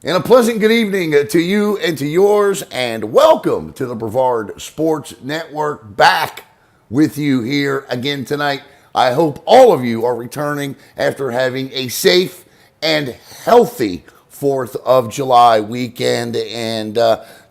And a pleasant good evening to you and to yours, and welcome to the Brevard Sports Network. Back with you here again tonight. I hope all of you are returning after having a safe and healthy 4th of July weekend. And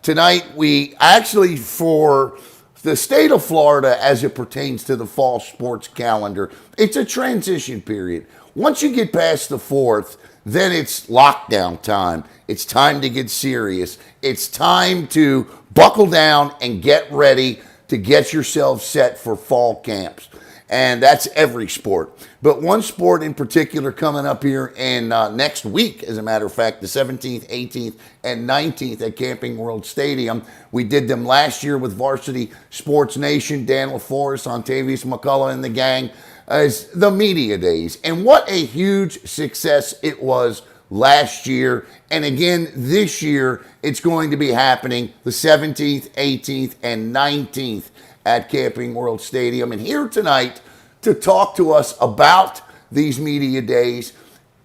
tonight, we actually, for the state of Florida as it pertains to the fall sports calendar, it's a transition period. Once you get past the 4th, then it's lockdown time. It's time to get serious. It's time to buckle down and get ready to get yourself set for fall camps. And that's every sport. But one sport in particular coming up here in next week, as a matter of fact, the 17th, 18th, and 19th at Camping World Stadium. We did them last year with Varsity Sports Nation, Dan LaFOREST, Ontavious McCullough, and the gang, as the media days. And what a huge success it was last year. And again, this year, it's going to be happening the 17th, 18th, and 19th at Camping World Stadium. And here tonight to talk to us about these media days,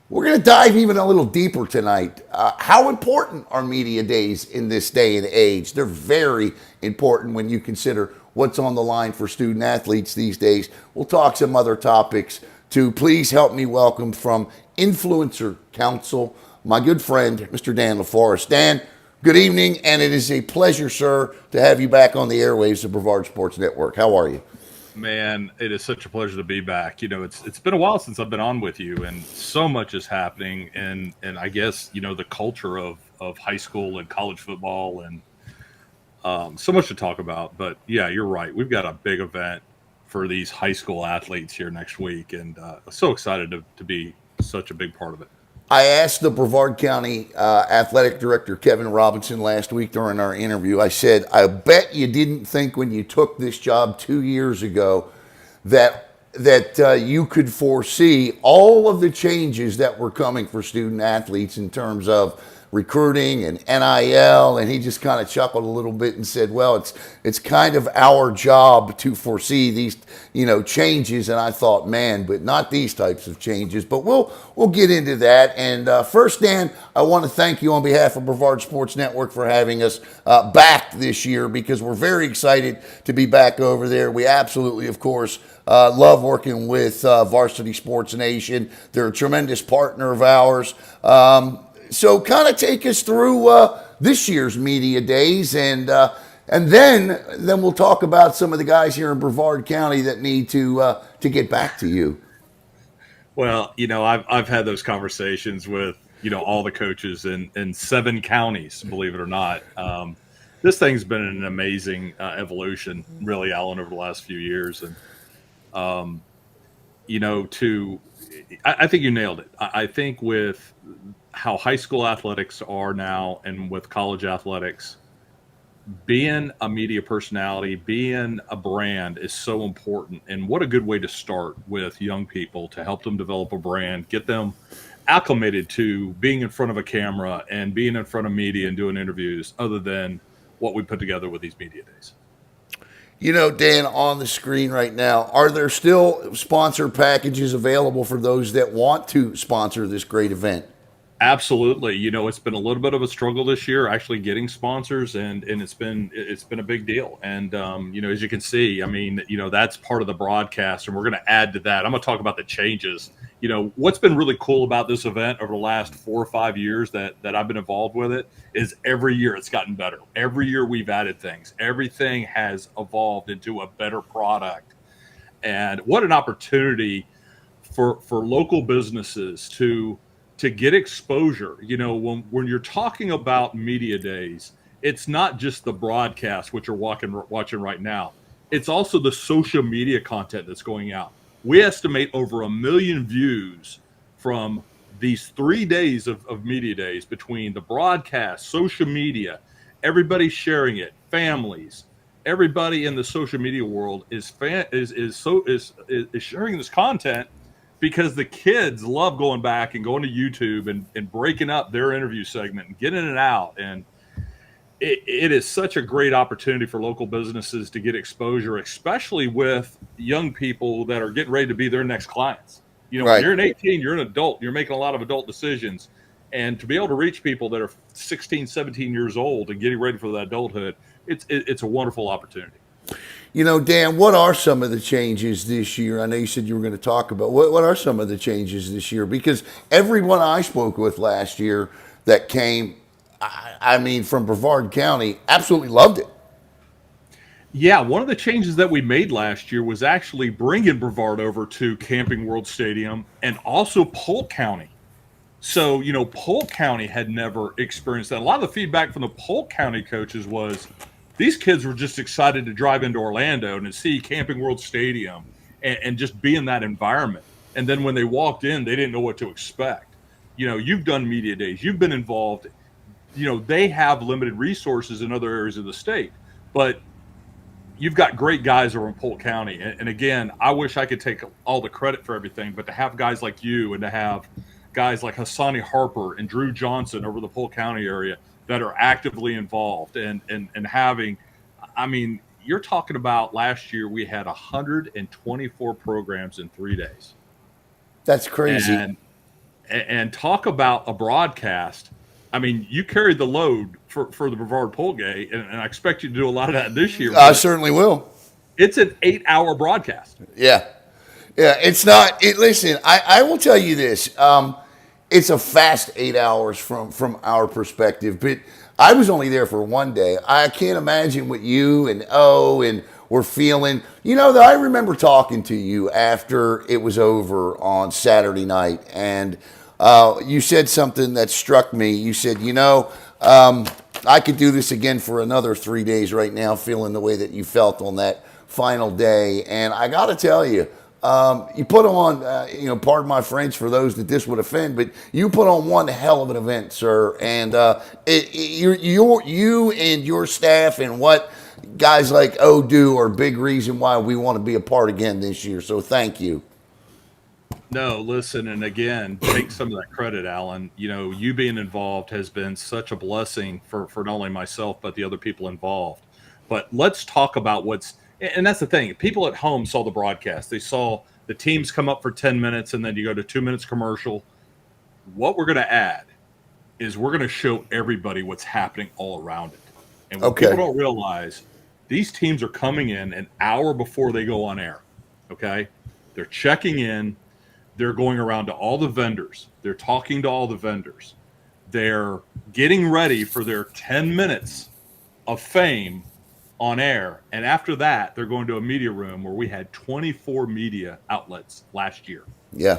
we're going to dive even a little deeper tonight. How important are media days in this day and age? They're very important when you consider what's on the line for student athletes these days. We'll talk some other topics too. Please help me welcome from Influencer Council, my good friend, Mr. Dan LaFOREST. Dan, good evening, and it is a pleasure, sir, to have you back on the airwaves of Brevard Sports Network. How are you? Man, it is such a pleasure to be back. It's been a while since I've been on with you, and so much is happening, and I guess the culture of high school and college football, and so much to talk about. But yeah, you're right. We've got a big event for these high school athletes here next week, and so excited to be such a big part of it. I asked the Brevard County Athletic Director, Kevin Robinson, last week during our interview. I said, I bet you didn't think when you took this job 2 years ago that you could foresee all of the changes that were coming for student athletes in terms of recruiting and NIL. And he just kind of chuckled a little bit and said, well, it's kind of our job to foresee these changes. And I thought, man, but not these types of changes. But we'll get into that. And first, Dan, I want to thank you on behalf of Brevard Sports Network for having us back this year, because we're very excited to be back over there. We absolutely, of course, love working with Varsity Sports Nation. They're a tremendous partner of ours. So kind of take us through this year's media days, and then we'll talk about some of the guys here in Brevard County that need to get back to you. Well, I've had those conversations with all the coaches in 7 counties, believe it or not. This thing's been an amazing evolution, really, Alan, over the last few years, and I think you nailed it. I think with how high school athletics are now, and with college athletics, being a media personality, being a brand is so important. And what a good way to start with young people to help them develop a brand, get them acclimated to being in front of a camera and being in front of media and doing interviews, other than what we put together with these media days. Dan, on the screen right now, are there still sponsor packages available for those that want to sponsor this great event? Absolutely. It's been a little bit of a struggle this year actually getting sponsors, and it's been a big deal. And as you can see, I mean, that's part of the broadcast, and we're going to add to that. I'm going to talk about the changes. What's been really cool about this event over the last 4 or 5 years that I've been involved with it is every year it's gotten better. Every year we've added things. Everything has evolved into a better product. And what an opportunity for local businesses to get exposure. When you're talking about media days, it's not just the broadcast, which you're watching right now. It's also the social media content that's going out. We estimate over 1 million views from these 3 days of media days, between the broadcast, social media, everybody sharing it, families, everybody in the social media world is sharing this content, because the kids love going back and going to YouTube and breaking up their interview segment and getting it out. And it is such a great opportunity for local businesses to get exposure, especially with young people that are getting ready to be their next clients. When Right. you're an 18, you're an adult, you're making a lot of adult decisions. And to be able to reach people that are 16, 17 years old and getting ready for that adulthood, it's a wonderful opportunity. Dan, what are some of the changes this year? I know you said you were going to talk about what are some of the changes this year? Because everyone I spoke with last year that came, I mean, from Brevard County, absolutely loved it. Yeah, one of the changes that we made last year was actually bringing Brevard over to Camping World Stadium and also Polk County. So, Polk County had never experienced that. A lot of the feedback from the Polk County coaches was these kids were just excited to drive into Orlando and to see Camping World Stadium and just be in that environment. And then when they walked in, they didn't know what to expect. You've done media days, you've been involved. They have limited resources in other areas of the state, but you've got great guys over in Polk County. And again, I wish I could take all the credit for everything, but to have guys like you and to have guys like Hassani Harper and Drew Johnson over the Polk County area that are actively involved and having, I mean, you're talking about last year we had 124 programs in 3 days. That's crazy. And talk about a broadcast. I mean, you carried the load for the Brevard Polk Day, and I expect you to do a lot of that this year. I certainly will. It's an 8-hour broadcast. Yeah. It's not. Listen, I will tell you this. It's a fast 8 hours from our perspective, but I was only there for 1 day. I can't imagine what you and were feeling. I remember talking to you after it was over on Saturday night, and you said something that struck me. You said, I could do this again for another 3 days right now, feeling the way that you felt on that final day. And I got to tell you, you put on, pardon my French for those that this would offend, but you put on one hell of an event, sir. And you and your staff and what guys like do are a big reason why we want to be a part again this year. So thank you. No, listen, and again, take some of that credit, Alan. You being involved has been such a blessing for not only myself, but the other people involved. But let's talk about and that's the thing. People at home saw the broadcast. They saw the teams come up for 10 minutes, and then you go to 2 minutes commercial. What we're going to add is we're going to show everybody what's happening all around it. And what people don't realize, these teams are coming in an hour before they go on air, okay? They're checking in. They're going around to all the vendors. They're talking to all the vendors. They're getting ready for their 10 minutes of fame on air. And after that, they're going to a media room where we had 24 media outlets last year. Yeah.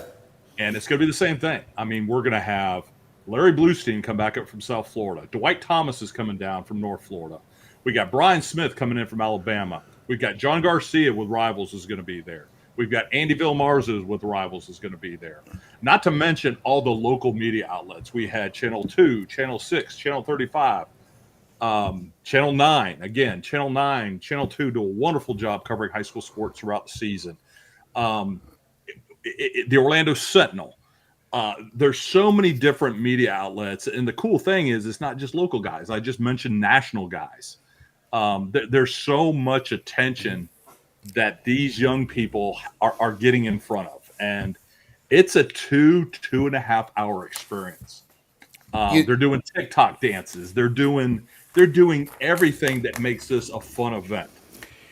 And it's going to be the same thing. I mean, we're going to have Larry Bluestein come back up from South Florida. Dwight Thomas is coming down from North Florida. We got Brian Smith coming in from Alabama. We've got John Garcia with Rivals is going to be there. We've got Andy Villarmarza with Rivals is going to be there. Not to mention all the local media outlets. We had Channel 2, Channel 6, Channel 35, Channel 9. Again, Channel 9, Channel 2 do a wonderful job covering high school sports throughout the season. The Orlando Sentinel. There's so many different media outlets. And the cool thing is it's not just local guys. I just mentioned national guys. There's so much attention that these young people are getting in front of. And it's a 2.5 hour experience. They're doing TikTok dances. They're doing everything that makes this a fun event.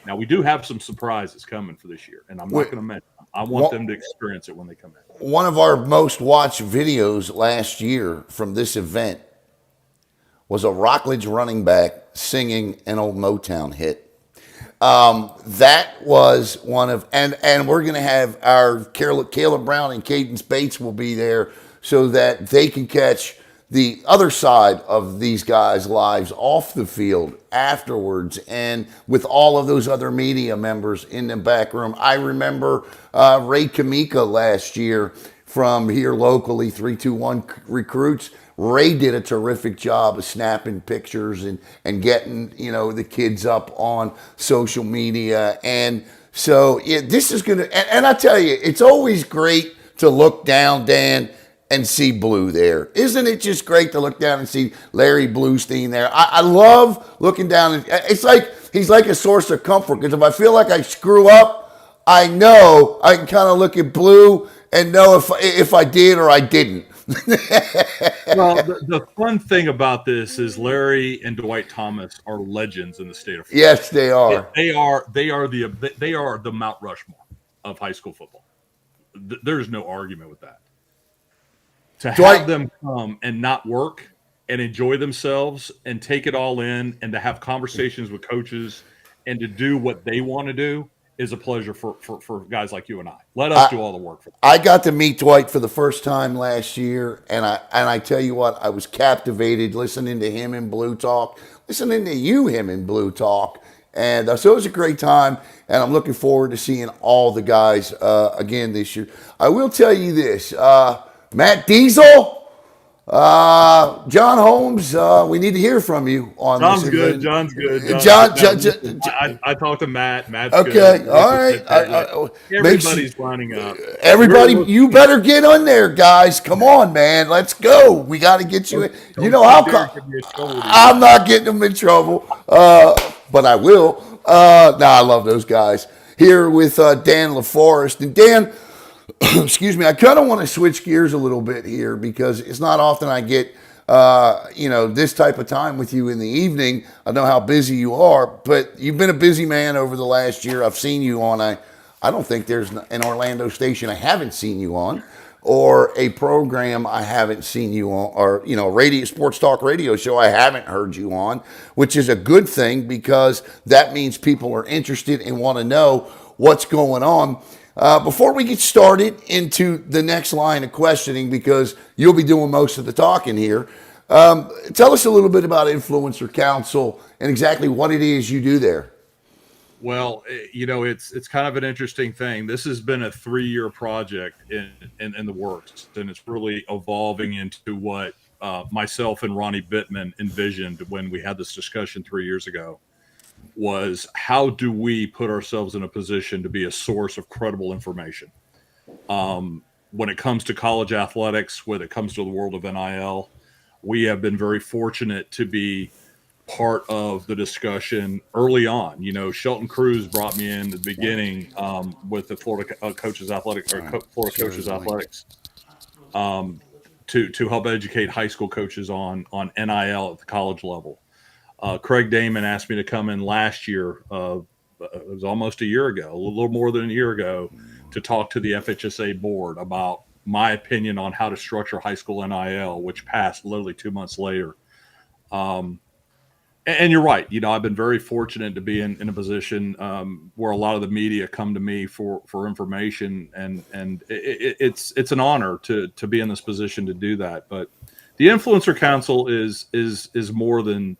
Now, we do have some surprises coming for this year, and I'm not going to mention them. I want them to experience it when they come in. One of our most watched videos last year from this event was a Rockledge running back singing an old Motown hit. That was one of, and we're going to have our Caleb Brown and Cadence Bates will be there so that they can catch the other side of these guys' lives off the field afterwards, and with all of those other media members in the back room. I remember Ray Kamika last year from here locally, 321 Recruits. Ray did a terrific job of snapping pictures and getting, the kids up on social media. And so this is going to, and I tell you, it's always great to look down, Dan, and see Blue there. Isn't it just great to look down and see Larry Bluestein there? I love looking down. And it's like he's like a source of comfort, because if I feel like I screw up, I know I can kind of look at Blue and know if I did or I didn't. Well, the fun thing about this is Larry and Dwight Thomas are legends in the state of Florida. Yes, they are. They are the Mount Rushmore of high school football. There's no argument with that. To have Dwight, them come and not work and enjoy themselves and take it all in and to have conversations with coaches and to do what they want to do is a pleasure for guys like you and I. Let us I, do all the work for them. I got to meet Dwight for the first time last year, and I tell you what, I was captivated listening to him in Blue Talk, listening to him in Blue Talk, and so it was a great time. And I'm looking forward to seeing all the guys again this year. I will tell you this, Matt Diesel. John Holmes, we need to hear from you on John's this. good. John's good. John, I talked to Matt. Matt's okay, good. all right. Everybody's lining up. Everybody, you better get on there, guys. Come on, man. Let's go. We got to get you in. You know how I'm not getting them in trouble, but I will. I love those guys. Here with Dan LaFOREST. And Dan, excuse me, I kind of want to switch gears a little bit here because it's not often I get, this type of time with you in the evening. I know how busy you are, but you've been a busy man over the last year. I've seen you on I don't think there's an Orlando station I haven't seen you on, or a program I haven't seen you on, or radio sports talk radio show I haven't heard you on, which is a good thing because that means people are interested and want to know what's going on. Before we get started into the next line of questioning, because you'll be doing most of the talking here, tell us a little bit about Influencer Council and exactly what it is you do there. Well, it's kind of an interesting thing. This has been a 3-year project in the works, and it's really evolving into what myself and Ronnie Bittman envisioned when we had this discussion 3 years ago. Was how do we put ourselves in a position to be a source of credible information when it comes to college athletics, when it comes to the world of NIL. We have been very fortunate to be part of the discussion early on. Shelton Cruz brought me in at the beginning with the Florida Coaches Athletics or Florida Coaches Athletics to help educate high school coaches on NIL at the college level. Craig Damon asked me to come in last year. It was almost a year ago, a little more than a year ago, to talk to the FHSA board about my opinion on how to structure high school NIL, which passed literally 2 months later. And you're right. I've been very fortunate to be in a position where a lot of the media come to me for information, and it's an honor to be in this position to do that. But the Influencer Council is more than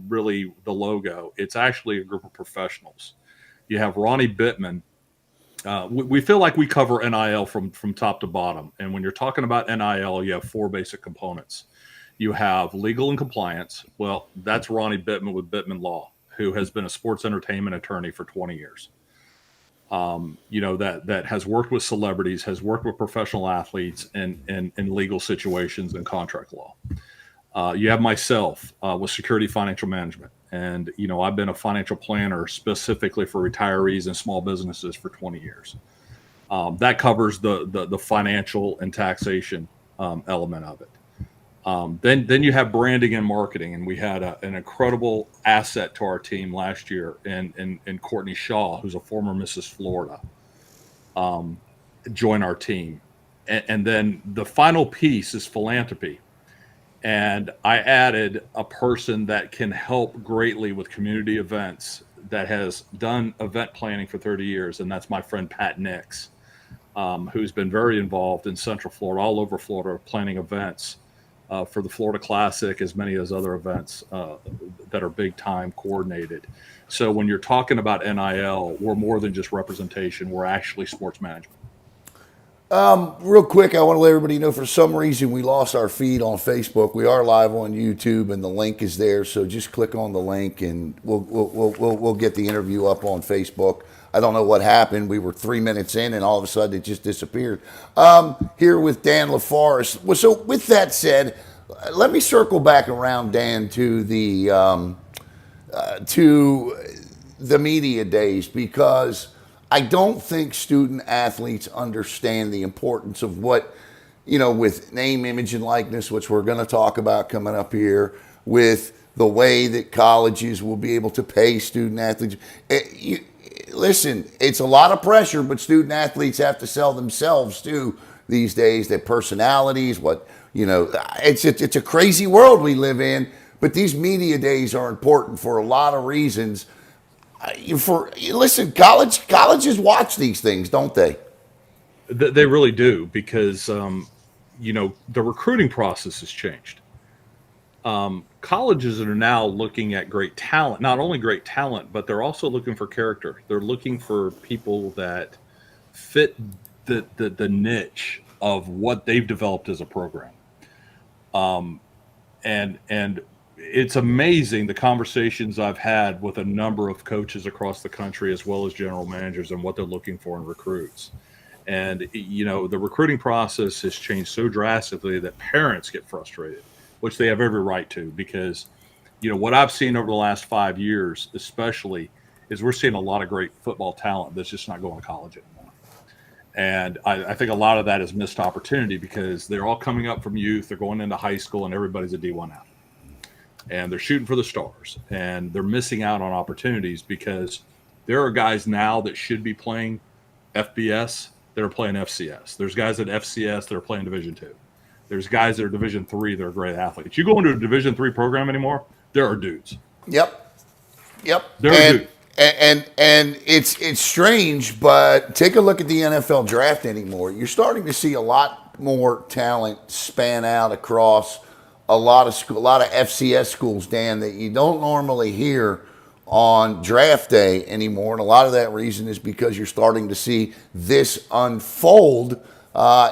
really the logo. It's actually a group of professionals. You have Ronnie Bittman. We feel like we cover NIL from top to bottom. And when you're talking about NIL, you have 4 basic components. You have legal and compliance. Well, that's Ronnie Bittman with Bittman Law, who has been a sports entertainment attorney for 20 years. That has worked with celebrities, has worked with professional athletes in legal situations and contract law. You have myself with Security Financial Management. And, I've been a financial planner specifically for retirees and small businesses for 20 years. That covers the financial and taxation element of it. Then you have branding and marketing, and we had an incredible asset to our team last year in Courtney Shaw, who's a former Mrs. Florida, join our team. And then the final piece is philanthropy. And I added a person that can help greatly with community events that has done event planning for 30 years, and that's my friend Pat Nix, who's been very involved in Central Florida, all over Florida, planning events. For the Florida Classic, as many as other events that are big time coordinated. So when you're talking about NIL, we're more than just representation. We're actually sports management. Real quick, I want to let everybody know for some reason we lost our feed on Facebook. We are live on YouTube, and the link is there. So just click on the link, and we'll get the interview up on Facebook. I don't know what happened. We were 3 minutes in, and all of a sudden it just disappeared. Here with Dan LaFOREST. Well, so with that said, let me circle back around, Dan, to the media days, because I don't think student athletes understand the importance of what with name, image, and likeness, which we're going to talk about coming up here, with the way that colleges will be able to pay student athletes. Listen, it's a lot of pressure, but student athletes have to sell themselves too these days. Their personalities, it's a crazy world we live in. But these media days are important for a lot of reasons. Listen, colleges watch these things, don't they? They really do, because the recruiting process has changed. Colleges are now looking at great talent, not only great talent, but they're also looking for character. They're looking for people that fit the niche of what they've developed as a program. And it's amazing the conversations I've had with a number of coaches across the country, as well as general managers, and what they're looking for in recruits. And, the recruiting process has changed so drastically that parents get frustrated, which they have every right to, because, what I've seen over the last 5 years, especially, is we're seeing a lot of great football talent that's just not going to college anymore. And I think a lot of that is missed opportunity, because they're all coming up from youth, they're going into high school, and everybody's a D1 athlete. And they're shooting for the stars, and they're missing out on opportunities, because there are guys now that should be playing FBS that are playing FCS. There's guys at FCS that are playing Division II. There's guys that are Division III that are great athletes. You go into a Division III program anymore, there are dudes. Yep. There are dudes. And it's strange, but take a look at the NFL draft anymore. You're starting to see a lot more talent span out across a lot of FCS schools, Dan, that you don't normally hear on draft day anymore. And a lot of that reason is because you're starting to see this unfold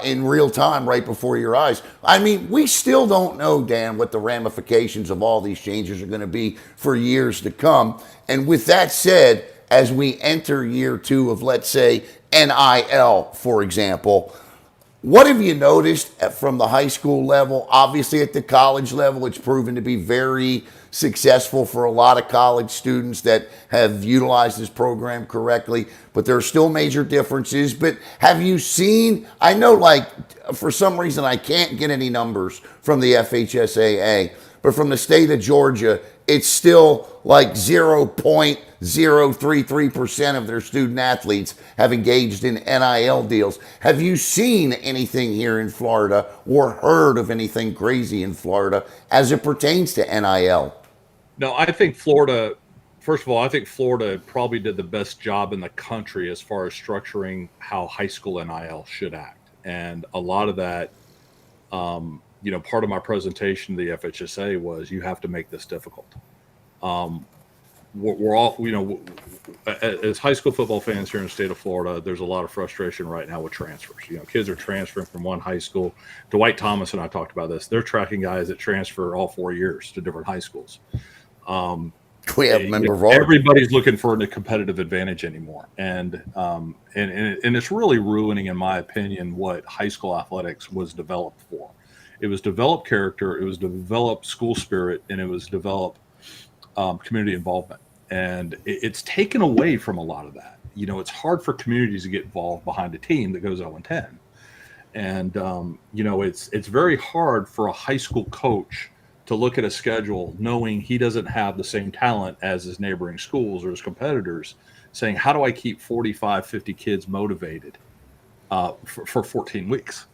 in real time right before your eyes. I mean, we still don't know, Dan, what the ramifications of all these changes are going to be for years to come. And with that said, as we enter year 2 of, let's say, NIL, for example, what have you noticed from the high school level? Obviously, at the college level, it's proven to be very successful for a lot of college students that have utilized this program correctly, but there are still major differences. But have you seen, I know, for some reason I can't get any numbers from the FHSAA, but from the state of Georgia, it's still like 0.033% of their student athletes have engaged in NIL deals. Have you seen anything here in Florida or heard of anything crazy in Florida as it pertains to NIL? No, I think Florida, first of all, I think Florida probably did the best job in the country as far as structuring how high school NIL should act. And a lot of that, part of my presentation to the FHSA was, you have to make this difficult. We're all, as high school football fans here in the state of Florida, there's a lot of frustration right now with transfers. Kids are transferring from one high school. Dwight Thomas and I talked about this. They're tracking guys that transfer all 4 years to different high schools. We have everybody's looking for a competitive advantage anymore, and it's really ruining, in my opinion, what high school athletics was developed for. It was develop character, it was develop school spirit, and it was develop community involvement. And it's taken away from a lot of that. It's hard for communities to get involved behind a team that goes 0-10. And, it's very hard for a high school coach to look at a schedule knowing he doesn't have the same talent as his neighboring schools or his competitors, saying, how do I keep 45, 50 kids motivated for 14 weeks?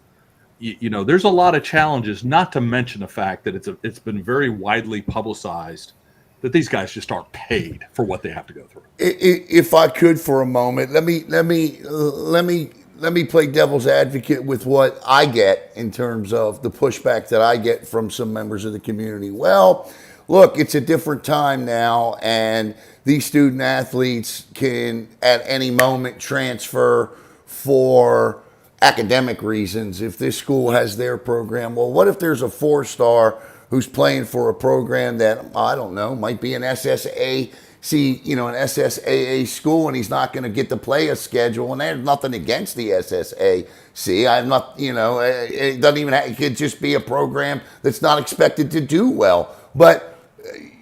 There's a lot of challenges, not to mention the fact that it's been very widely publicized that these guys just aren't paid for what they have to go through. If I could, for a moment, let me play devil's advocate with what I get in terms of the pushback that I get from some members of the community. Well, look, it's a different time now, and these student athletes can at any moment transfer for academic reasons if this school has their program. Well, what if there's a 4-star who's playing for a program that, I don't know, might be an SSAA school, and he's not going to get to play a schedule? And there's nothing against the SSAC. I'm not, it doesn't even it could just be a program that's not expected to do well. But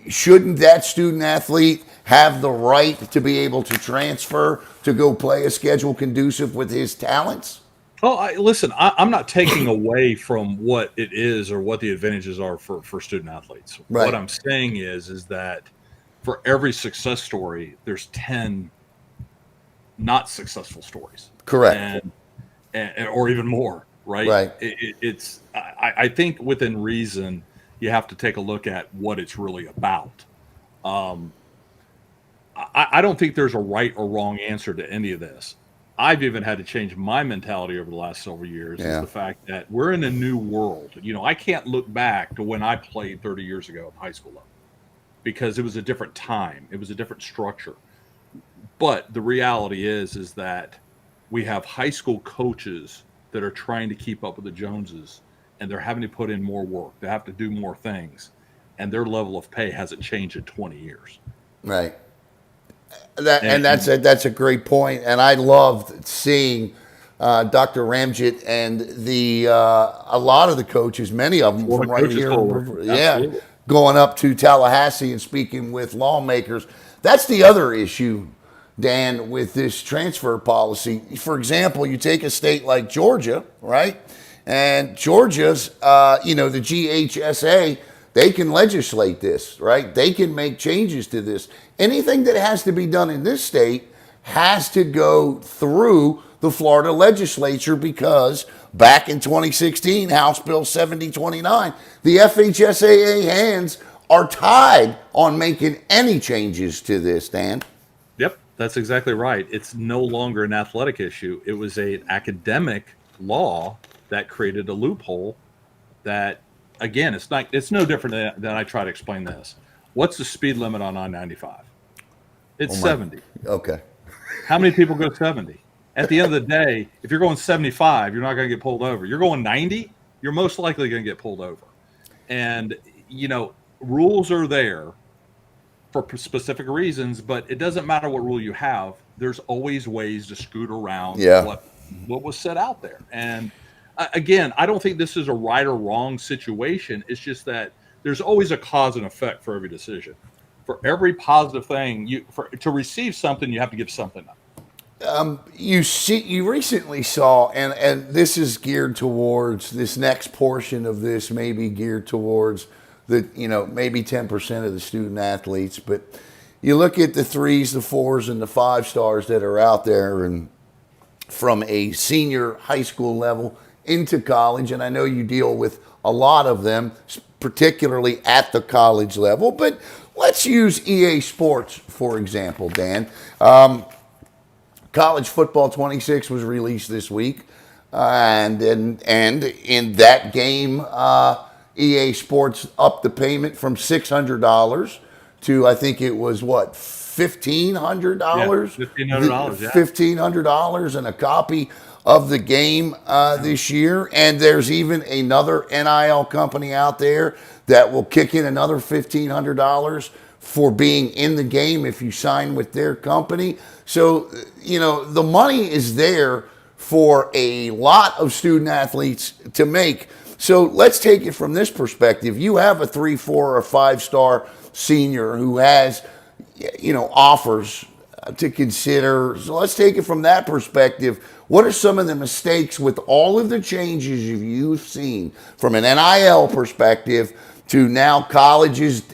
shouldn't that student athlete have the right to be able to transfer to go play a schedule conducive with his talents? Oh, listen, I'm not taking away from what it is or what the advantages are for student athletes. What Right. I'm saying is that for every success story, there's 10 not successful stories, Correct. and, and or even more, right? Right. I think within reason, you have to take a look at what it's really about. Um, I don't think there's a right or wrong answer to any of this. I've even had to change my mentality over the last several years is Yeah. the fact that we're in a new world. I can't look back to when I played 30 years ago at the high school level because it was a different time. It was a different structure. But the reality is that we have high school coaches that are trying to keep up with the Joneses and they're having to put in more work. They have to do more things and their level of pay hasn't changed in 20 years. Right. That and And that's a great point, and I loved seeing Dr. Ramjet and the a lot of the coaches, many of them from Florida right Coaches here, Coalition, yeah, absolutely. going up to Tallahassee and speaking with lawmakers. That's the other issue, Dan, with this transfer policy. For example, you take a state like Georgia, right? And Georgia's, the GHSA, they can legislate this, right? They can make changes to this. Anything that has to be done in this state has to go through the Florida legislature because back in 2016, House Bill 7029, the FHSAA hands are tied on making any changes to this, Dan. Yep, that's exactly right. It's no longer an athletic issue. It was an academic law that created a loophole that, again, it's no different than I try to explain this. What's the speed limit on I-95? It's Oh my, 70. okay. How many people go 70? At the end of the day, if you're going 75, you're not going to get pulled over. You're going 90, you're most likely going to get pulled over. And, rules are there for specific reasons, but it doesn't matter what rule you have. There's always ways to scoot around Yeah. what was set out there. And again, I don't think this is a right or wrong situation. It's just that there's always a cause and effect for every decision. For every positive thing, to receive something, you have to give something up. You recently saw, and this is geared towards this next portion of this, maybe geared towards the maybe 10% of the student athletes, but you look at the 3s, the 4s, and the 5 stars that are out there, and from a senior high school level into college, and I know you deal with a lot of them, particularly at the college level, but let's use EA Sports for example, Dan. College Football 26 was released this week, and in that game, EA Sports upped the payment from $600 to I think it was what $1,500. Yeah, $1,500. Yeah. $1,500 and a copy of the game this year, and there's even another NIL company out there that will kick in another $1,500 for being in the game if you sign with their company. So, the money is there for a lot of student athletes to make. So let's take it from this perspective. You have a 3, 4, or 5-star senior who has, offers to consider. So let's take it from that perspective. What are some of the mistakes with all of the changes you've seen from an NIL perspective to now colleges,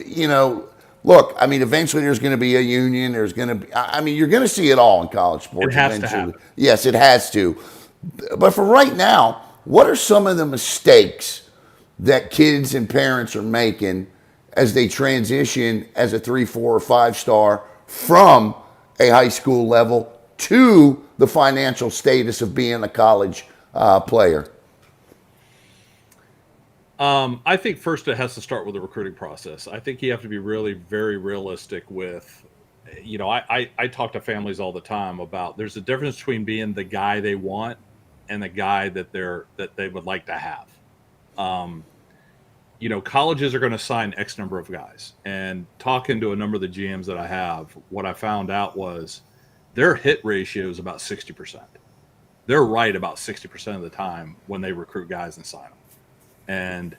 look, I mean, eventually there's going to be a union. There's going to be, you're going to see it all in college sports. It has eventually. to happen. Yes, it has to. But for right now, what are some of the mistakes that kids and parents are making as they transition as a 3, 4, or 5-star from a high school level to the financial status of being a college player? I think first it has to start with the recruiting process. I think you have to be really very realistic with, I talk to families all the time about there's a difference between being the guy they want and the guy that they would like to have. Colleges are going to sign X number of guys, and talking to a number of the GMs that I have, what I found out was their hit ratio is about 60%. They're right about 60% of the time when they recruit guys and sign them. And,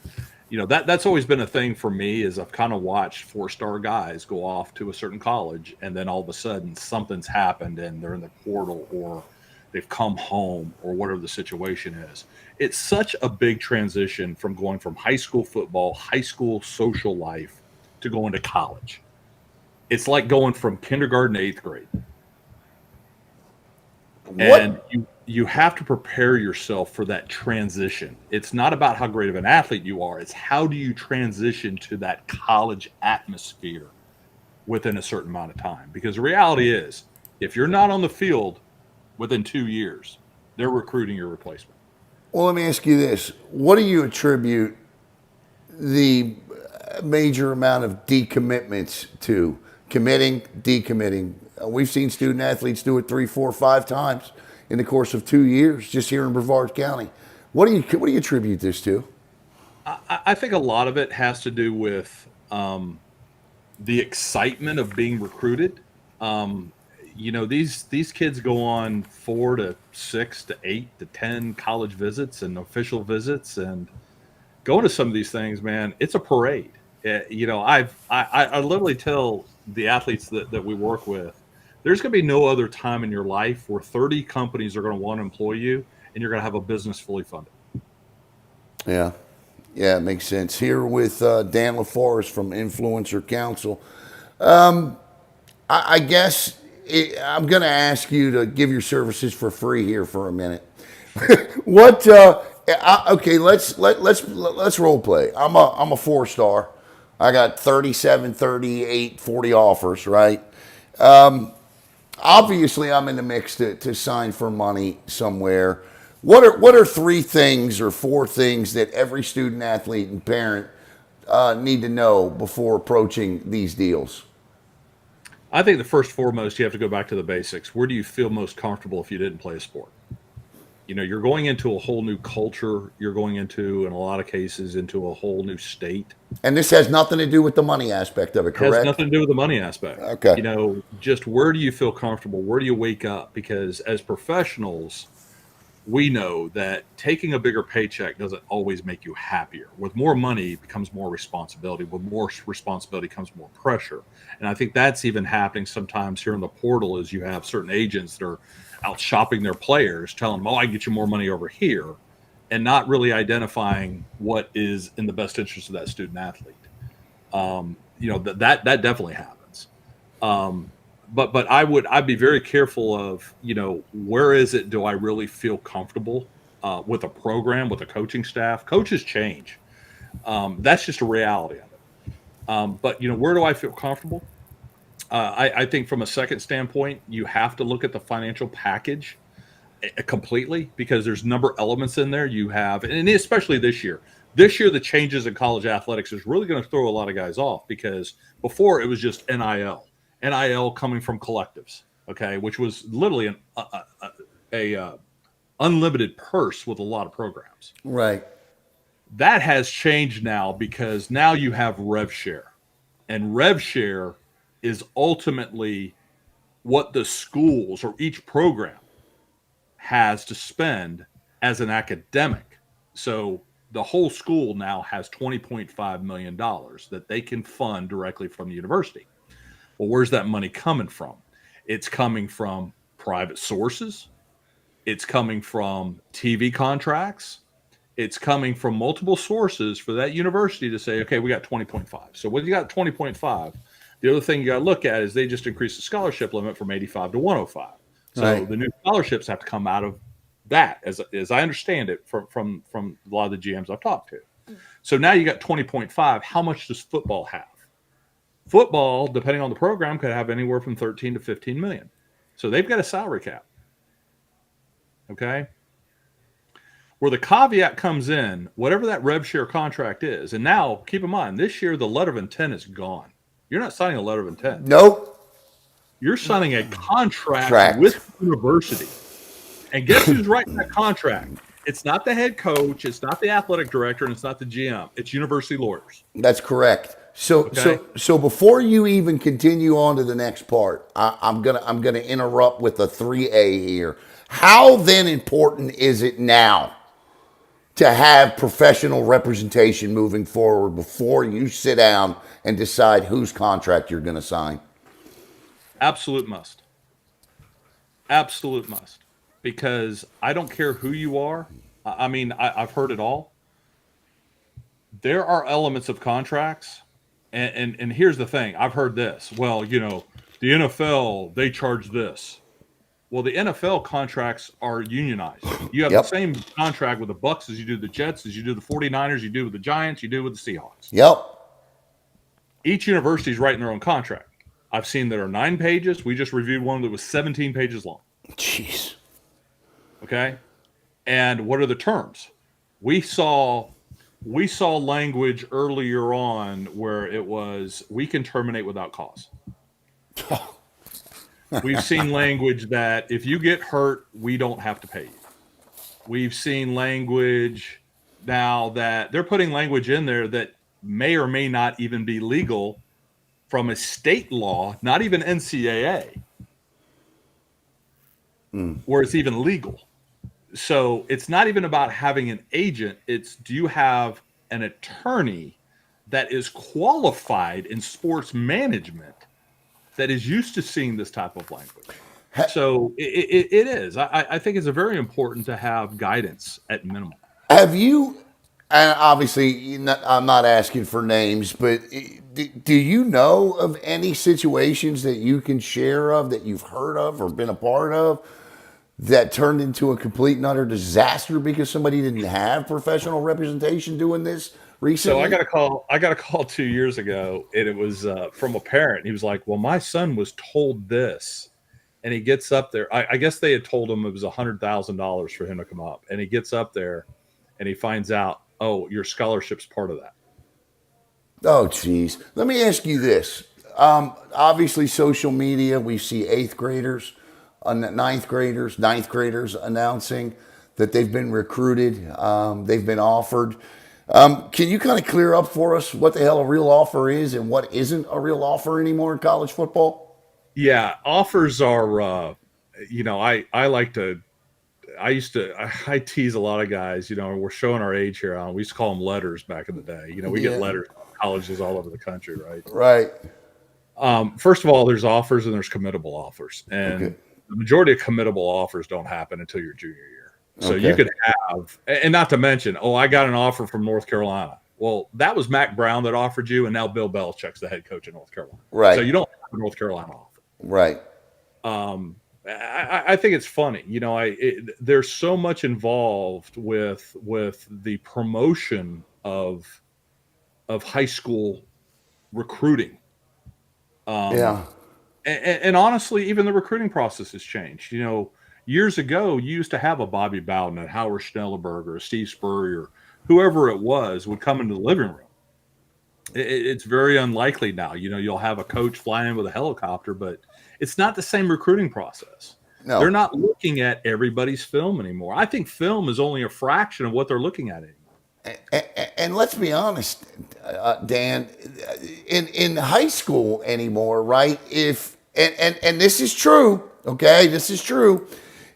that's always been a thing for me is I've kind of watched 4-star guys go off to a certain college and then all of a sudden something's happened and they're in the portal or they've come home, or whatever the situation is. It's such a big transition from going from high school football, high school social life, to going to college. It's like going from kindergarten to eighth grade. And What? you have to prepare yourself for that transition. It's not about how great of an athlete you are, it's how do you transition to that college atmosphere within a certain amount of time. Because the reality is, if you're not on the field within 2 years, they're recruiting your replacement. Well, let me ask you this: what do you attribute the major amount of decommitments to? Committing, decommitting. We've seen student athletes do it 3, 4, 5 times in the course of 2 years, just here in Brevard County. What do you attribute this to? I think a lot of it has to do with the excitement of being recruited. Um, these kids go on 4 to 6 to 8 to 10 college visits and official visits, and going to some of these things, man, it's a parade. I literally tell the athletes that we work with, there's going to be no other time in your life where 30 companies are going to want to employ you, and you're going to have a business fully funded. Yeah, yeah, it makes sense. Here with Dan LaForest from Influencer Council. I guess I'm going to ask you to give your services for free here for a minute. What? Okay, let's role play. I'm a 4-star. I got 37, 38, 40 offers. Right. Obviously, I'm in the mix to sign for money somewhere. What are 3 things or 4 things that every student athlete and parent need to know before approaching these deals? I think the first foremost, you have to go back to the basics. Where do you feel most comfortable if you didn't play a sport? You're going into a whole new culture. You're going into, in a lot of cases, into a whole new state. And this has nothing to do with the money aspect of it, Has correct? nothing to do with the money aspect. Okay. Just where do you feel comfortable? Where do you wake up? Because as professionals, we know that taking a bigger paycheck doesn't always make you happier. With more money becomes more responsibility. With more responsibility comes more pressure. And I think that's even happening sometimes here in the portal, as you have certain agents that are out shopping their players, telling them, oh, I can get you more money over here, and not really identifying what is in the best interest of that student athlete. That definitely happens. But I'd be very careful of, where is it, do I really feel comfortable with a program, with a coaching staff? Coaches change. That's just a reality of it. But where do I feel comfortable? I think from a second standpoint, you have to look at the financial package completely, because there's number elements in there. You have, and especially this year. This year, the changes in college athletics is really going to throw a lot of guys off, because before it was just NIL coming from collectives, okay, which was literally a unlimited purse with a lot of programs. Right. That has changed now, because now you have rev share, and rev share is ultimately what the schools or each program has to spend as an academic. So the whole school now has $20.5 million that they can fund directly from the university. Well, where's that money coming from? It's coming from private sources. It's coming from TV contracts. It's coming from multiple sources for that university to say, okay, we got 20.5. So when you got 20.5, the other thing you got to look at is they just increased the scholarship limit from 85 to 105. So Right. the new scholarships have to come out of that, as I understand it, from a lot of the GMs I've talked to. So now you got 20.5. How much does football have? Football, depending on the program, could have anywhere from 13 to 15 million. So they've got a salary cap. Okay. Where the caveat comes in, whatever that rev share contract is, and now keep in mind, this year the letter of intent is gone. You're not signing a letter of intent. Nope. You're signing a contract Tract. with the university. And guess who's writing that contract? It's not the head coach, it's not the athletic director, and it's not the GM. It's university lawyers. That's correct. So, Okay. so before you even continue on to the next part, I'm gonna interrupt with a 3A here. How then important is it now to have professional representation moving forward before you sit down and decide whose contract you're going to sign? Absolute must. Absolute must. because I don't care who you are. I mean, I've heard it all. There are elements of contracts, and here's the thing. I've heard this. Well, the NFL, they charge this. Well, the NFL contracts are unionized. You have the Yep. same contract with the Bucks as you do the Jets, as you do the 49ers, you do with the Giants, you do with the Seahawks. Yep. Each university is writing their own contract. I've seen that are 9 pages. We just reviewed one that was 17 pages long. Jeez. Okay. And what are the terms? We saw language earlier on where it was, we can terminate without cause. We've seen language that if you get hurt, we don't have to pay you. We've seen language now that they're putting language in there that may or may not even be legal from a state law, not even NCAA, where it's even legal. So it's not even about having an agent. It's, do you have an attorney that is qualified in sports management that is used to seeing this type of language? So it is. I think it's very important to have guidance at minimum. Have you, and obviously I'm not asking for names, but do you know of any situations that you can share of that you've heard of or been a part of that turned into a complete and utter disaster because somebody didn't have professional representation doing this recently? So I got a call 2 years ago, and it was from a parent. He was like, well, my son was told this. And he gets up there. I guess they had told him it was $100,000 for him to come up. And he gets up there and he finds out, oh, your scholarship's part of that. Oh, geez. Let me ask you this. Obviously, social media, we see eighth graders, ninth graders announcing that they've been recruited, they've been offered. Can you kind of clear up for us what the hell a real offer is and what isn't a real offer anymore in college football? Yeah, offers are, I tease a lot of guys, we're showing our age here on, we used to call them letters back in the day. We get letters from colleges all over the country, right? Right. First of all, there's offers and there's committable offers. And the majority of committable offers don't happen until your junior year. So you could have, and not to mention, I got an offer from North Carolina. Well, that was Mac Brown that offered you, and now Bill Belichick's the head coach of North Carolina. Right. So you don't have a North Carolina offer. Right. I think it's funny. There's so much involved with the promotion of high school recruiting. And honestly, even the recruiting process has changed. Years ago, you used to have a Bobby Bowden, a Howard Schnellenberger, a Steve Spurrier, whoever it was would come into the living room. It's very unlikely now. You'll have a coach fly in with a helicopter, but it's not the same recruiting process. No. They're not looking at everybody's film anymore. I think film is only a fraction of what they're looking at anymore. And let's be honest, Dan, in high school anymore, right? And this is true, okay? This is true.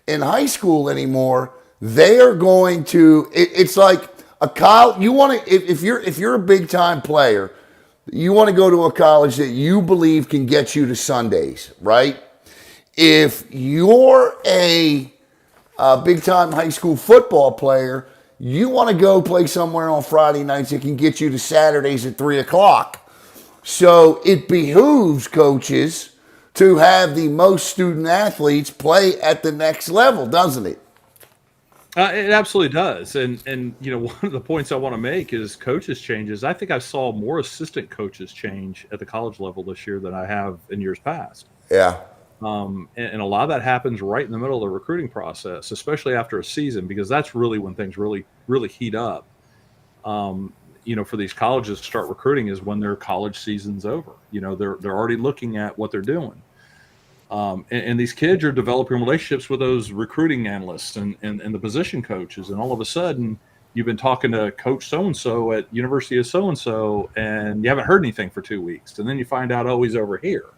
In high school anymore, they are going to. It's like a college. You want to if you're a big time player, you want to go to a college that you believe can get you to Sundays, right? If you're a big time high school football player, you want to go play somewhere on Friday nights that can get you to Saturdays at 3:00. So it behooves coaches to have the most student athletes play at the next level, doesn't it? It absolutely does. And one of the points I want to make is coaches changes. I think I saw more assistant coaches change at the college level this year than I have in years past. Yeah. And a lot of that happens right in the middle of the recruiting process, especially after a season, because that's really when things really, really heat up. For these colleges to start recruiting is when their college season's over. They're already looking at what they're doing. And these kids are developing relationships with those recruiting analysts and the position coaches. And all of a sudden, you've been talking to Coach so-and-so at University of so-and-so, and you haven't heard anything for 2 weeks. And then you find out, he's over here.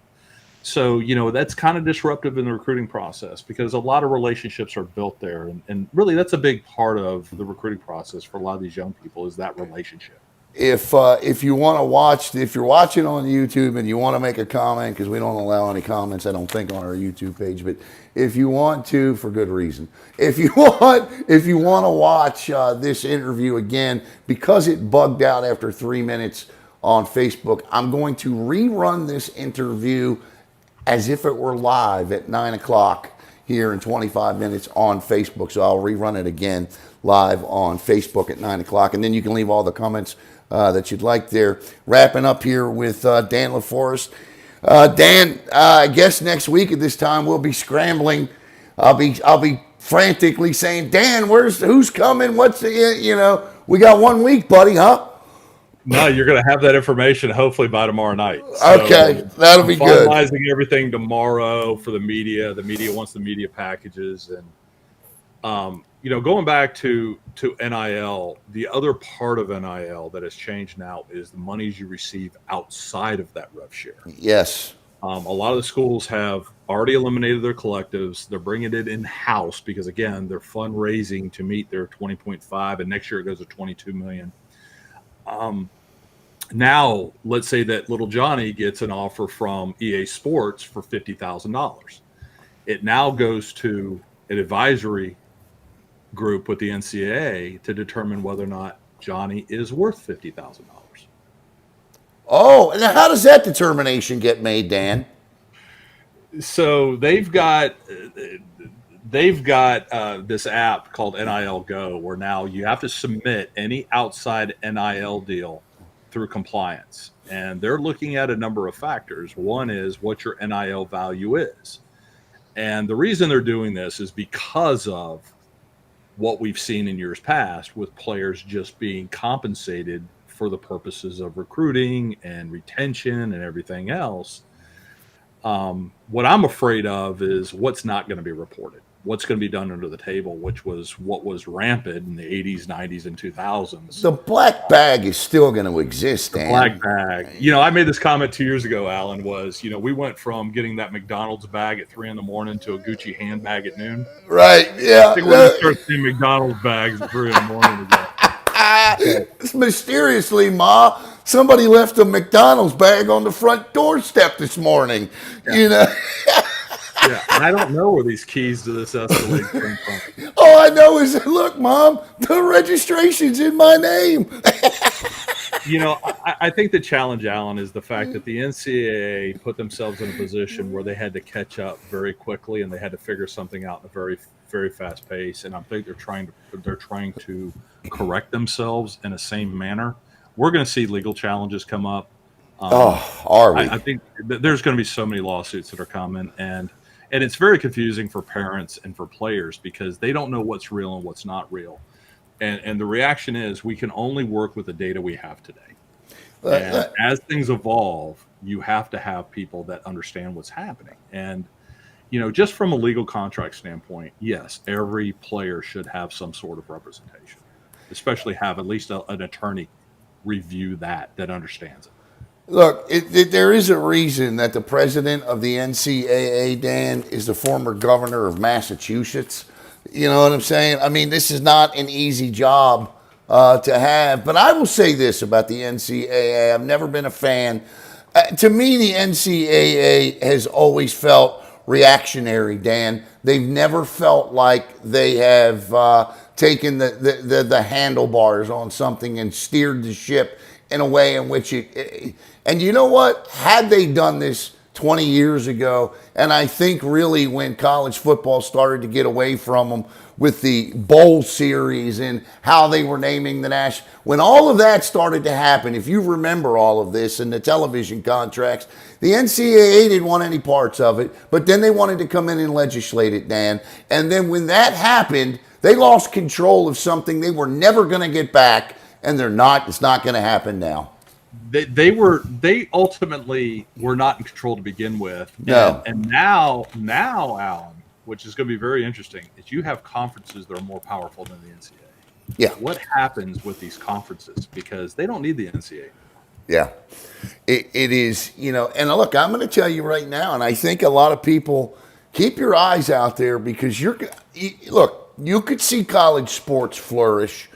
So, that's kind of disruptive in the recruiting process because a lot of relationships are built there. And really, that's a big part of the recruiting process for a lot of these young people is that relationship. if you want to watch, if you're watching on YouTube and you want to make a comment, because we don't allow any comments, I don't think, on our YouTube page, but if you want to, for good reason, if you want to watch this interview again, because it bugged out after 3 minutes on Facebook, I'm going to rerun this interview as if it were live at 9 o'clock here in 25 minutes on Facebook. So I'll rerun it again live on Facebook at 9 o'clock. And then you can leave all the comments that you'd like there. Wrapping up here with Dan LaFOREST. Dan, I guess next week at this time we'll be scrambling. I'll be frantically saying, Dan, who's coming? What's the, we got 1 week, buddy, huh? No, you're going to have that information hopefully by tomorrow night. So okay, that'll be good. Finalizing everything tomorrow for the media. The media wants the media packages, and going back to NIL. The other part of NIL that has changed now is the monies you receive outside of that rev share. Yes, a lot of the schools have already eliminated their collectives. They're bringing it in house because again, they're fundraising to meet their 20.5, and next year it goes to 22 million. Now, let's say that little Johnny gets an offer from EA Sports for $50,000. It now goes to an advisory group with the NCAA to determine whether or not Johnny is worth $50,000. Oh, and how does that determination get made, Dan? So they've got this app called NIL Go, where now you have to submit any outside NIL deal through compliance, and they're looking at a number of factors. One is what your NIL value is, and the reason they're doing this is because of what we've seen in years past with players just being compensated for the purposes of recruiting and retention and everything else. What I'm afraid of is what's not going to be reported, what's going to be done under the table, which was what was rampant in the 80s, 90s, and 2000s. The black bag is still going to exist, Dan. Black bag. I made this comment 2 years ago, Alan, was, we went from getting that McDonald's bag at 3 a.m. to a Gucci handbag at noon. Right, yeah. I think we're going to start seeing McDonald's bags at 3 a.m. again. Mysteriously, Ma, somebody left a McDonald's bag on the front doorstep this morning. Yeah. Yeah, and I don't know where these keys to this Escalade come from. All I know is that, look, Mom, the registration's in my name. I think the challenge, Alan, is the fact that the NCAA put themselves in a position where they had to catch up very quickly, and they had to figure something out in a very, very fast pace. And I think they're trying to correct themselves in the same manner. We're going to see legal challenges come up. Are we? I think there's going to be so many lawsuits that are coming, and it's very confusing for parents and for players because they don't know what's real and what's not real. And the reaction is we can only work with the data we have today. And as things evolve, you have to have people that understand what's happening. And, just from a legal contract standpoint, yes, every player should have some sort of representation, especially have at least an attorney review that understands it. Look, there is a reason that the president of the NCAA, Dan, is the former governor of Massachusetts. You know what I'm saying? I mean, this is not an easy job to have. But I will say this about the NCAA. I've never been a fan. To me, the NCAA has always felt reactionary, Dan. They've never felt like they have taken the handlebars on something and steered the ship in a way in which and you know what? Had they done this 20 years ago, and I think really when college football started to get away from them with the bowl series and how they were naming the national, when all of that started to happen, if you remember all of this and the television contracts, the NCAA didn't want any parts of it, but then they wanted to come in and legislate it, Dan. And then when that happened, they lost control of something they were never going to get back, and it's not going to happen now. They ultimately were not in control to begin with. No. And now, Alan, which is going to be very interesting, is you have conferences that are more powerful than the NCAA. Yeah. What happens with these conferences? Because they don't need the NCAA. Yeah. It is, and look, I'm going to tell you right now, and I think a lot of people, keep your eyes out there because you could see college sports flourish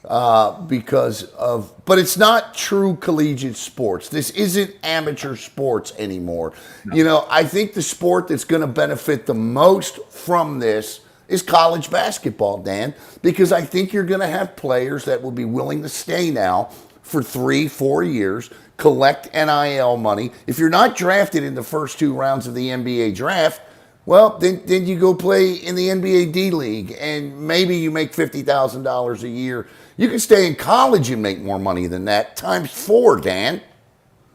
but it's not true collegiate sports. This isn't amateur sports anymore. No. You know, I think the sport that's going to benefit the most from this is college basketball, Dan, because I think you're going to have players that will be willing to stay now for 3-4 years, collect NIL money. If you're not drafted in the first 2 rounds of the NBA draft, well, then you go play in the NBA D League, and maybe you make $50,000 a year. You can stay in college and make more money than that, times 4, Dan.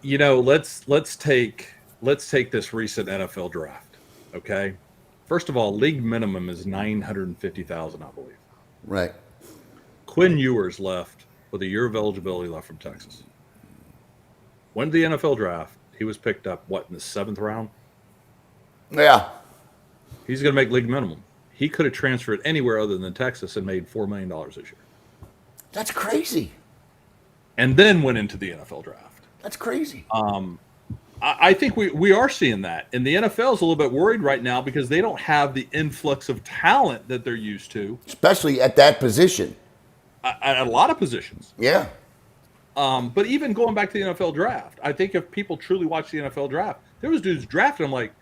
You know, let's take this recent NFL draft. Okay, first of all, league minimum is $950,000, I believe. Right. Quinn Ewers left with a year of eligibility left from Texas. Went to the NFL draft. He was picked up in the 7th round. Yeah. He's going to make league minimum. He could have transferred anywhere other than Texas and made $4 million this year. That's crazy. And then went into the NFL draft. That's crazy. I think we are seeing that. And the NFL is a little bit worried right now because they don't have the influx of talent that they're used to. Especially at that position. At a lot of positions. Yeah. But even going back to the NFL draft, I think if people truly watch the NFL draft, there was dudes drafted. I'm like,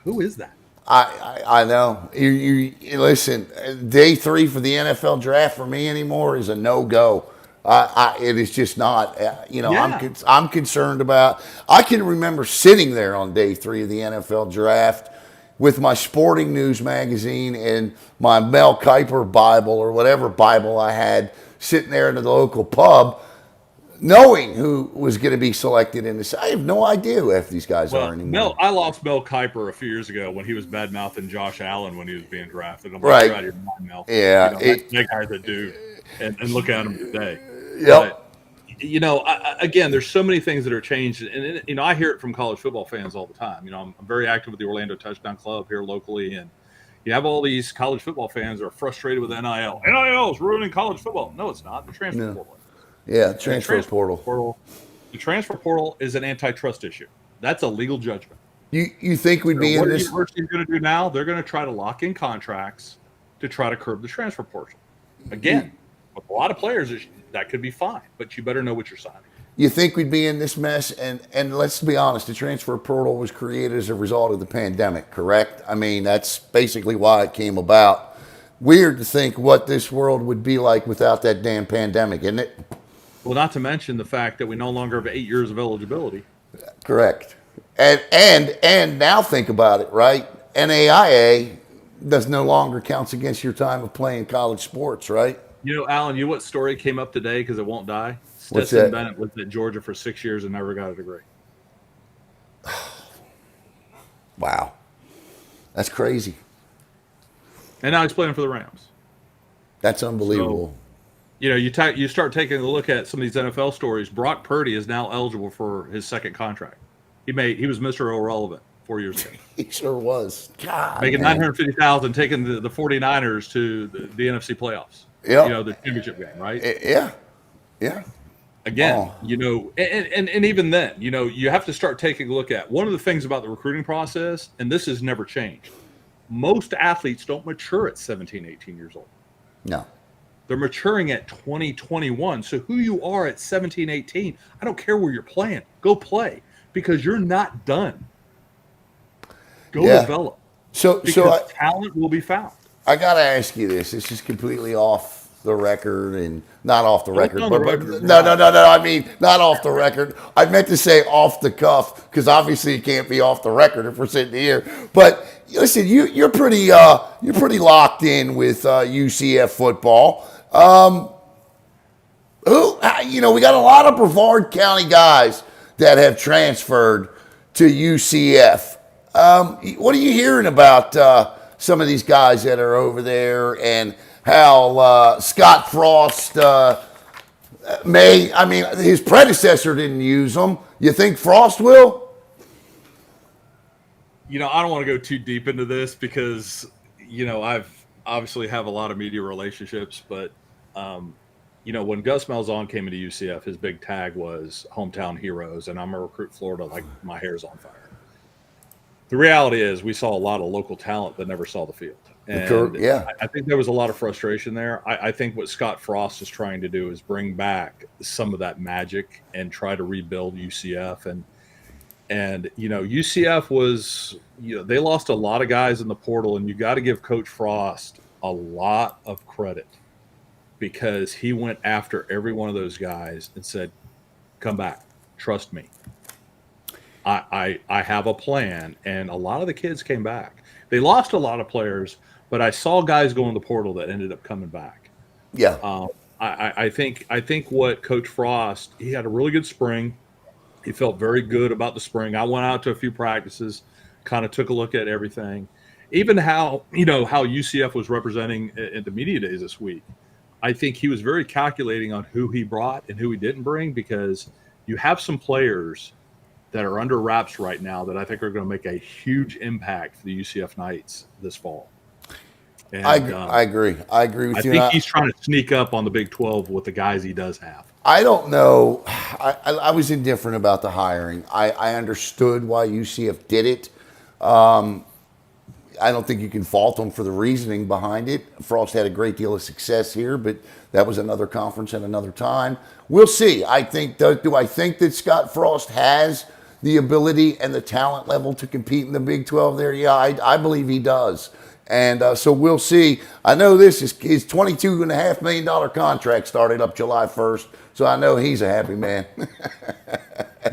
who is that? I know. You listen. Day 3 for the NFL draft for me anymore is a no-go. It is just not. Yeah. I'm concerned about. I can remember sitting there on day 3 of the NFL draft with my Sporting News magazine and my Mel Kiper Bible or whatever Bible I had, sitting there in the local pub, knowing who was going to be selected in this. I have no idea who half these guys are anymore. I lost Mel Kiper a few years ago when he was bad-mouthing Josh Allen when he was being drafted. I'm like, Right. you're out of your mind, Mel. Yeah, that guy's a dude. And look at him today. Yep. But, again, there's so many things that are changed. And, I hear it from college football fans all the time. I'm very active with the Orlando Touchdown Club here locally. And you have all these college football fans that are frustrated with NIL. NIL is ruining college football. No, it's not. The transfer portal. Yeah, transfer portal. The transfer portal is an antitrust issue. That's a legal judgment. You think we'd be in What this? the university's going to do now? They're going to try to lock in contracts to try to curb the transfer portal. Again, with a lot of players, that could be fine, but you better know what you're signing. You think we'd be in this mess? And let's be honest, the transfer portal was created as a result of the pandemic, correct? I mean, that's basically why it came about. Weird to think what this world would be like without that damn pandemic, isn't it? Well, not to mention the fact that we no longer have 8 years of eligibility. Correct. And now think about it, right? NAIA does no longer counts against your time of playing college sports, right? Alan, what story came up today because it won't die? What's Stetson that? Bennett lived at Georgia for 6 years and never got a degree. Wow. That's crazy. And now he's playing for the Rams. That's unbelievable. So, you start taking a look at some of these NFL stories. Brock Purdy is now eligible for his second contract. He was Mr. Irrelevant 4 years ago. He sure was. God, Making man. $950,000, taking the 49ers to the NFC playoffs. Yep. The championship game, right? Yeah. Again, and even then, you have to start taking a look at one of the things about the recruiting process, and this has never changed. Most athletes don't mature at 17, 18 years old. No. They're maturing at 20, 21. So who you are at 17, 18, I don't care where you're playing. Go play because you're not done. Go develop. So talent will be found. I got to ask you this. This is completely off the record and not off the record. No, I mean, not off the record. I meant to say off the cuff because obviously it can't be off the record if we're sitting here. But listen, you're pretty locked in with UCF football. We got a lot of Brevard County guys that have transferred to UCF. What are you hearing about some of these guys that are over there and how Scott Frost his predecessor didn't use them. You think Frost will? I don't want to go too deep into this because, I've obviously have a lot of media relationships, but, when Gus Malzahn came into UCF, his big tag was hometown heroes, and I'm a recruit Florida like my hair's on fire. The reality is we saw a lot of local talent that never saw the field. And Yeah, I think there was a lot of frustration there. I think what Scott Frost is trying to do is bring back some of that magic and try to rebuild UCF. And UCF was, they lost a lot of guys in the portal, and you got to give Coach Frost a lot of credit because he went after every one of those guys and said, "Come back, trust me. I have a plan." And a lot of the kids came back. They lost a lot of players, but I saw guys go in the portal that ended up coming back. yeah. Um, I think what Coach Frost, he had a really good spring. He felt very good about the spring. I went out to a few practices, kind of took a look at everything, even how UCF was representing at the media days this week. I think he was very calculating on who he brought and who he didn't bring, because you have some players that are under wraps right now that I think are going to make a huge impact for the UCF Knights this fall. And I agree. I agree with I you. think he's trying to sneak up on the Big 12 with the guys he does have. I don't know. I was indifferent about the hiring. I understood why UCF did it. I don't think you can fault them for the reasoning behind it. Frost had a great deal of success here, but that was another conference at another time. We'll see. I think. Do I think that Scott Frost has the ability and the talent level to compete in the Big 12 there? Yeah, I believe he does. And so we'll see. I know his $22.5 million contract started up July 1st, so I know he's a happy man.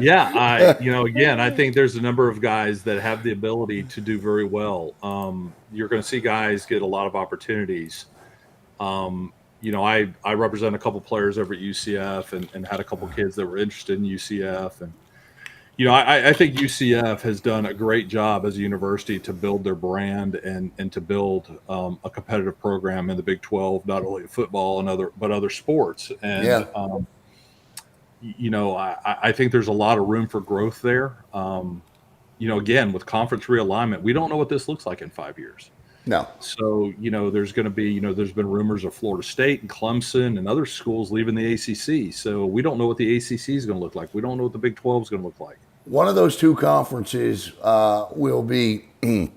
Yeah, again, I think there's a number of guys that have the ability to do very well. You're going to see guys get a lot of opportunities. I represent a couple players over at UCF and had a couple kids that were interested in UCF. And, I think UCF has done a great job as a university to build their brand and to build a competitive program in the Big 12, not only football but other sports. And, Yeah. I think there's a lot of room for growth there. Again, with conference realignment, we don't know what this looks like in 5 years. No. So, there's going to be, there's been rumors of Florida State and Clemson and other schools leaving the ACC. So we don't know what the ACC is going to look like. We don't know what the Big 12 is going to look like. One of those two conferences will be, in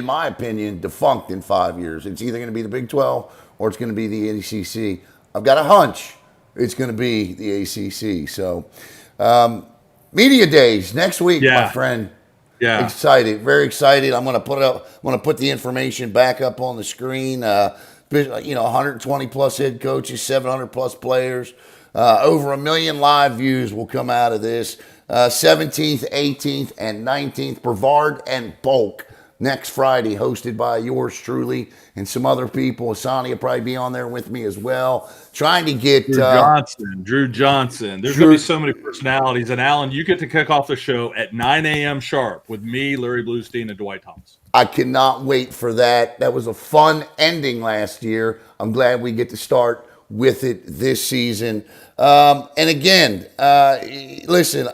my opinion, defunct in 5 years. It's either going to be the Big 12 or it's going to be the ACC. I've got a hunch it's going to be the ACC. So, media days next week, my friend. Yeah, excited, very excited. I'm going to put the information back up on the screen. 120 plus head coaches, 700 plus players, over 1 million live views will come out of this. 17th, 18th, and 19th, Brevard and Polk next Friday, hosted by yours truly and some other people. Asani will probably be on there with me as well, trying to get Drew Johnson. There's going to be so many personalities. And Alan, you get to kick off the show at 9 a.m. sharp with me, Larry Bluestein, and Dwight Thomas. I cannot wait for that. That was a fun ending last year. I'm glad we get to start with it this season. And again, listen,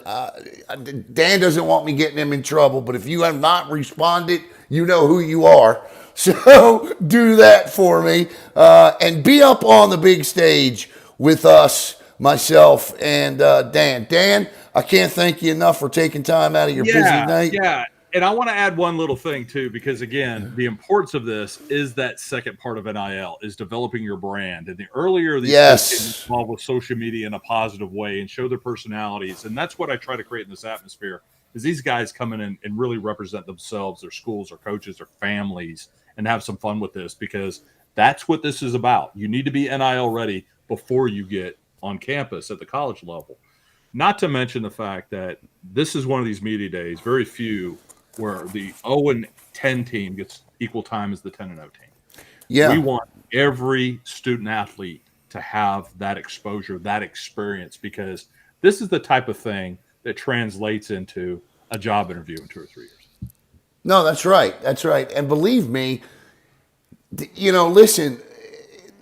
Dan doesn't want me getting him in trouble, but if you have not responded, you know who you are. So do that for me and be up on the big stage with us, myself, and Dan. Dan, I can't thank you enough for taking time out of your busy night. Yeah. And I want to add one little thing too, because again, the importance of this is that second part of NIL is developing your brand. And the earlier these kids get involved with social media in a positive way and show their personalities, and that's what I try to create in this atmosphere, is these guys come in and really represent themselves, their schools, their coaches, their families, and have some fun with this, because that's what this is about. You need to be NIL ready before you get on campus at the college level. Not to mention the fact that this is one of these media days, very few, where the 0-10 team gets equal time as the 10-0 team. Yeah. We want every student athlete to have that exposure, that experience, because this is the type of thing that translates into a job interview in 2 or 3 years. No, that's right. That's right. And believe me, listen,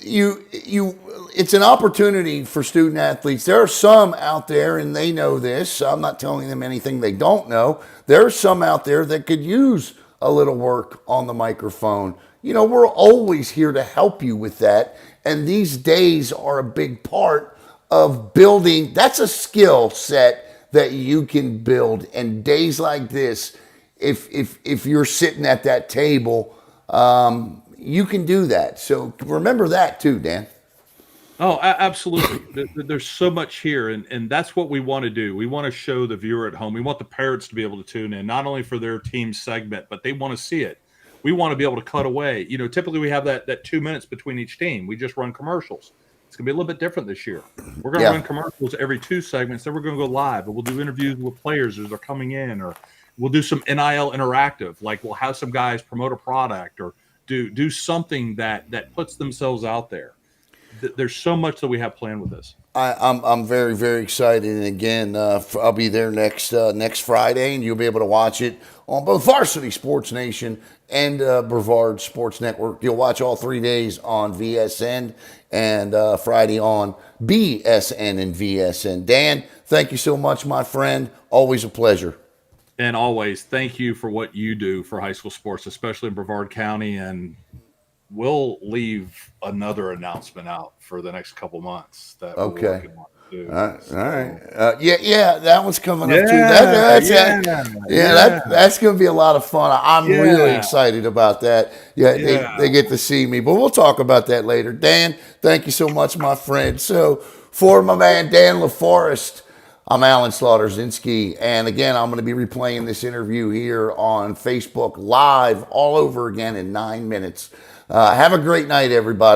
it's an opportunity for student athletes. There are some out there, and they know this. I'm not telling them anything they don't know. There are some out there that could use a little work on the microphone. We're always here to help you with that. And these days are a big part of building. That's a skill set that you can build. And days like this, if you're sitting at that table, you can do that. So remember that too, Dan. Oh, absolutely. There's so much here, and that's what we want to do. We want to show the viewer at home. We want the parents to be able to tune in, not only for their team segment, but they want to see it. We want to be able to cut away. Typically we have that 2 minutes between each team. We just run commercials. It's going to be a little bit different this year. We're going to run commercials every 2 segments. Then we're going to go live, and we'll do interviews with players as they're coming in, or we'll do some NIL interactive. Like we'll have some guys promote a product or do something that puts themselves out there. There's so much that we have planned with this. I'm very, very excited. And again, I'll be there next Friday, and you'll be able to watch it on both Varsity Sports Nation and Brevard Sports Network. You'll watch all 3 days on VSN and Friday on BSN and VSN. Dan, thank you so much, my friend. Always a pleasure. And always, thank you for what you do for high school sports, especially in Brevard County. And we'll leave another announcement out for the next couple months that we're working on too. All right. Yeah, that one's coming up too. That's going to be a lot of fun. I'm really excited about that. They get to see me, but we'll talk about that later. Dan, thank you so much, my friend. So for my man Dan LaFOREST, I'm Alan Slaughter-Zinski, and again, I'm going to be replaying this interview here on Facebook Live all over again in 9 minutes. Have a great night, everybody.